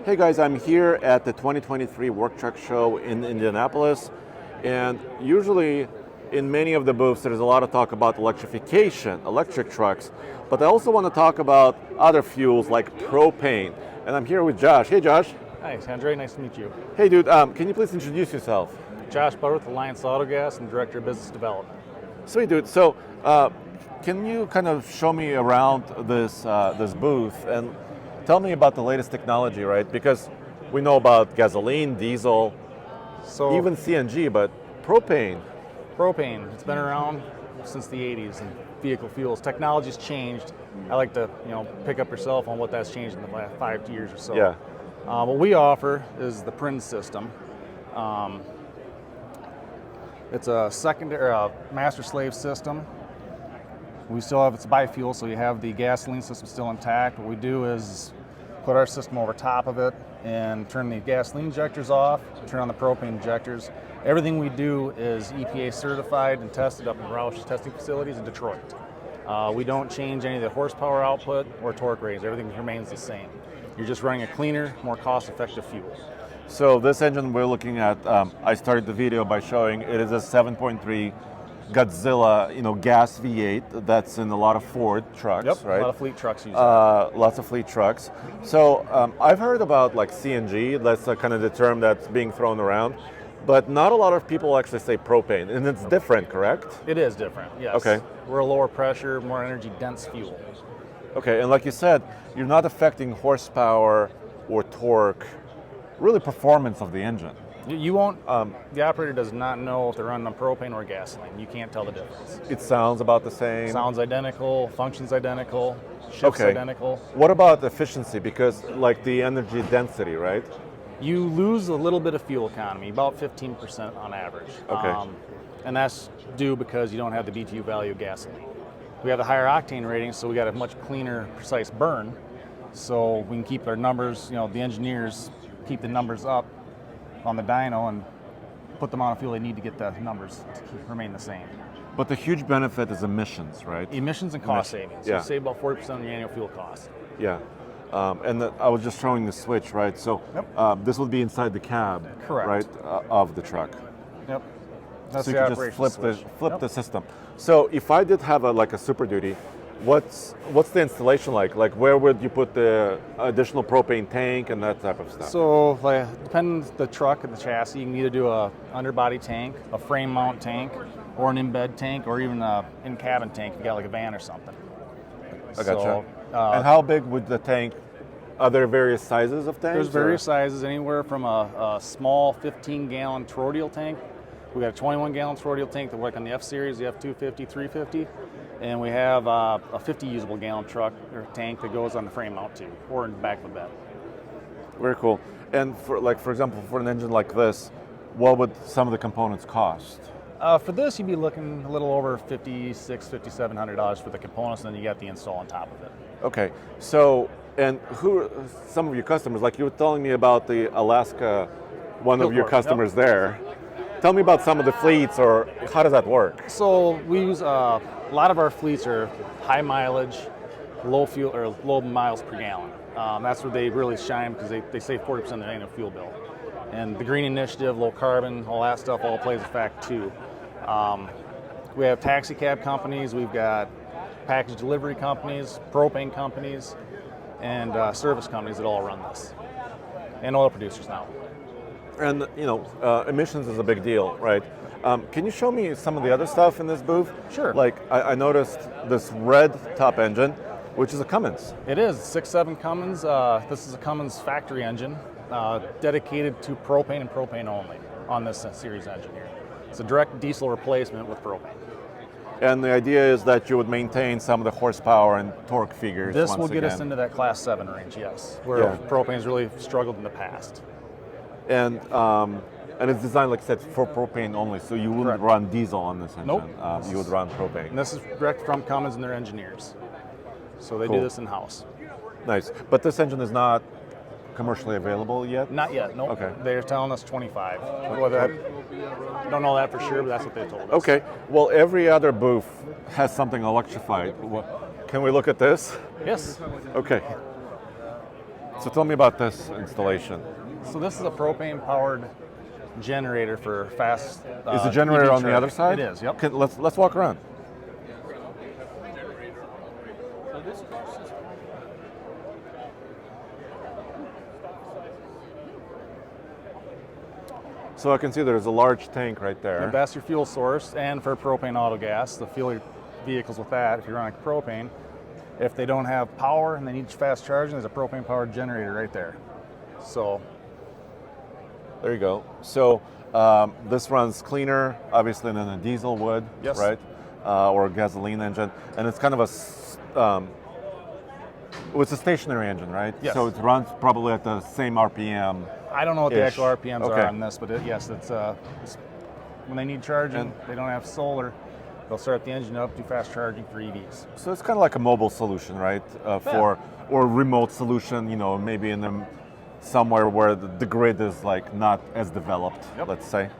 Hey guys, I'm here at the 2023 Work Truck Show in Indianapolis, and usually in many of the booths there's a lot of talk about electrification, electric trucks, but I also want to talk about other fuels like propane, and I'm here with Josh. Hey Josh. Hi, Andre, nice to meet you. Hey dude, can you please introduce yourself? Josh Butter with Alliance Autogas and Director of Business Development. Sweet dude, so can you kind of show me around this booth and tell me about the latest technology, right? Because we know about gasoline, diesel, even CNG, but propane. Propane, it's been around since the 80s in vehicle fuels. Technology's changed. I like to, pick up yourself on what that's changed in the last 5 years or so. Yeah. What we offer is the PRIN system. It's a secondary master-slave system. We still have, it's biofuel, so you have the gasoline system still intact. What we do is put our system over top of it and turn the gasoline injectors off, turn on the propane injectors. Everything we do is EPA certified and tested up in Roush testing facilities in Detroit. We don't change any of the horsepower output or torque ratings. Everything remains the same. You're just running a cleaner, more cost-effective fuel. So this engine we're looking at, I started the video by showing it is a 7.3 Godzilla, gas V8 that's in a lot of Ford trucks, Yep, right? a lot of fleet trucks use that. Lots of fleet trucks. So I've heard about like CNG, that's kind of the term that's being thrown around, but not a lot of people actually say propane, and it's different, correct? It is different, yes. Okay. We're a lower pressure, more energy dense fuel. Okay, and like you said, you're not affecting horsepower or torque, really performance of the engine. You won't, the operator does not know if they're running on propane or gasoline. You can't tell the difference. It sounds about the same. Sounds identical, functions identical, shifts identical. What about efficiency? Because like the energy density, right? You lose a little bit of fuel economy, about 15% on average. Okay. And that's due because you don't have the BTU value of gasoline. We have the higher octane rating, so we got a much cleaner, precise burn. So we can keep our numbers, the engineers keep the numbers up on the dyno and put them on a fuel they need to get the numbers to remain the same. But the huge benefit is emissions, right? Emissions and cost savings. Yeah. You save about 40% on your annual fuel cost. Yeah. I was just showing the switch, right? So this would be inside the cab, Correct. right, of the truck. Yep. That's So you the can just operation flip the system. So if I did have a Super Duty, what's the installation like? Like where would you put the additional propane tank and that type of stuff? So, depending the truck and the chassis, you can either do a underbody tank, a frame mount tank, or an in-bed tank, or even a in-cabin tank if you got like a van or something. I gotcha. So, and how big would the tank? Are there various sizes of tanks? There's various sizes, anywhere from a small 15-gallon toroidal tank. We got a 21-gallon toroidal tank that work on the F-Series, the F250, 350, and we have a 50 usable gallon truck or tank that goes on the frame mount too, or in the back of the bed. Very cool. And for example, for an engine like this, what would some of the components cost? For this, you'd be looking a little over $5,600, $5,700 for the components, and then you got the install on top of it. Okay. So, and who are some of your customers? Like you were telling me about the Alaska, one of your customers there. Tell me about some of the fleets, or how does that work? So we use a lot of our fleets are high mileage, low fuel or low miles per gallon. That's where they really shine because they save 40% of their annual fuel bill. And the green initiative, low carbon, all that stuff all plays a fact too. We have taxi cab companies, we've got package delivery companies, propane companies, and service companies that all run this, and oil producers now. And emissions is a big deal, right? Can you show me some of the other stuff in this booth? Sure. Like I noticed this red top engine, which is a Cummins. It is 6.7 Cummins. This is a Cummins factory engine dedicated to propane and propane only on this series engine here. It's a direct diesel replacement with propane. And the idea is that you would maintain some of the horsepower and torque figures. This will get us into that Class 7 range, yes, where propane's really struggled in the past. And it's designed, like I said, for propane only, so you wouldn't run diesel on this engine. Nope. You would run propane. And this is direct from Cummins and their engineers. So they do this in-house. Nice. But this engine is not commercially available yet? Not yet, nope. Okay. They're telling us 25. Don't know that for sure, but that's what they told us. Okay. Well, every other booth has something electrified. Can we look at this? Yes. Okay. So tell me about this installation. So this is a propane-powered generator for fast. Is the generator EV on the charging. other side? It is. Yep. Let's walk around. So I can see there's a large tank right there. And that's your fuel source, and for propane auto gas, to fuel your vehicles with that. If you're running propane, if they don't have power and they need fast charging, there's a propane-powered generator right there. So there you go. So this runs cleaner, obviously, than a diesel would, Yes. right? Or a gasoline engine, and it's kind of it's a stationary engine, right? Yes. So it runs probably at the same RPM. I don't know what the Ish. actual RPMs Okay. are on this, but yes, it's when they need charging, And- they don't have solar, they'll start the engine up, do fast charging for EVs. So it's kind of like a mobile solution, right? Or remote solution, maybe in somewhere where the grid is like not as developed, Yep. let's say.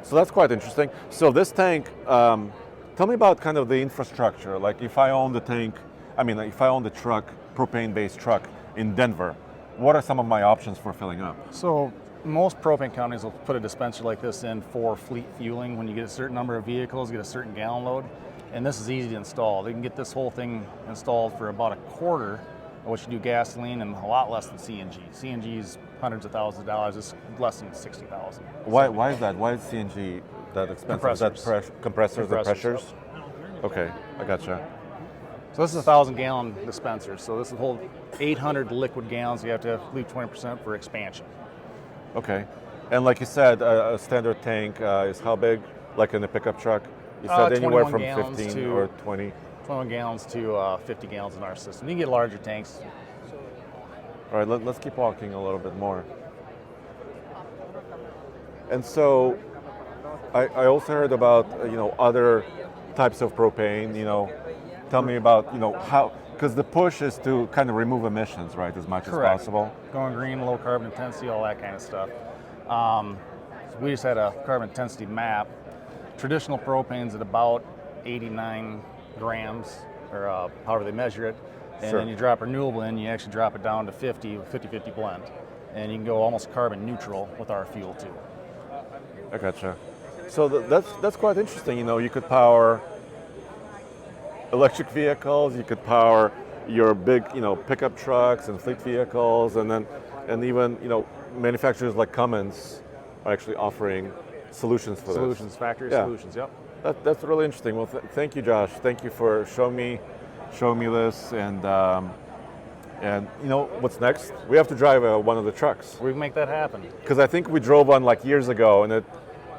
So that's quite interesting. So this tank, tell me about kind of the infrastructure. Like if I own the tank, if I own the truck, propane-based truck in Denver, what are some of my options for filling up? So most propane companies will put a dispenser like this in for fleet fueling. When you get a certain number of vehicles, get a certain gallon load, and this is easy to install. They can get this whole thing installed for about a quarter of what you do gasoline, and a lot less than CNG. CNG is hundreds of thousands of dollars. It's less than $60,000. Why is that? Why is CNG that expensive? Is that compressors and pressures? Okay, I gotcha. So this is a 1,000-gallon dispenser. So this will hold 800 liquid gallons. You have to leave 20% for expansion. Okay, and like you said, a standard tank is how big? Like in a pickup truck? You said anywhere 21 from gallons 15 to- or 20. 21 gallons to 50 gallons in our system. You can get larger tanks. All right, let's keep walking a little bit more. And so, I also heard about other types of propane. Tell me about how, because the push is to kind of remove emissions, right, as much Correct. as possible. Going green, low carbon intensity, all that kind of stuff. So we just had a carbon intensity map. Traditional propane's at about 89 grams, or however they measure it. And Sure. then you drop renewable in, you actually drop it down to 50-50 blend. And you can go almost carbon neutral with our fuel too. I gotcha. So that's quite interesting. You could power electric vehicles. You could power your big, pickup trucks and fleet vehicles, and even manufacturers like Cummins are actually offering solutions for Solutions, factory Yeah. solutions, yep. That's really interesting. Well, thank you, Josh. Thank you for showing me this, and what's next? We have to drive one of the trucks, We can make that happen. because I think we drove one like years ago, and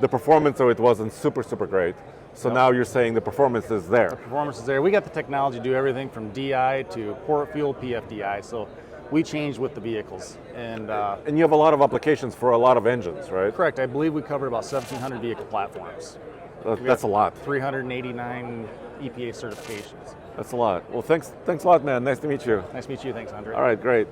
the performance of it wasn't super great. So Yep. now you're saying the performance is there. Performance is there. We got the technology to do everything from DI to port fuel, PFDI. So we changed with the vehicles. And And you have a lot of applications for a lot of engines, right? correct, I believe we covered about 1,700 vehicle platforms. That's a lot. 389 EPA certifications. That's a lot. Well, thanks a lot, man. Nice to meet you. Nice to meet you. Thanks, Andre. All right, great.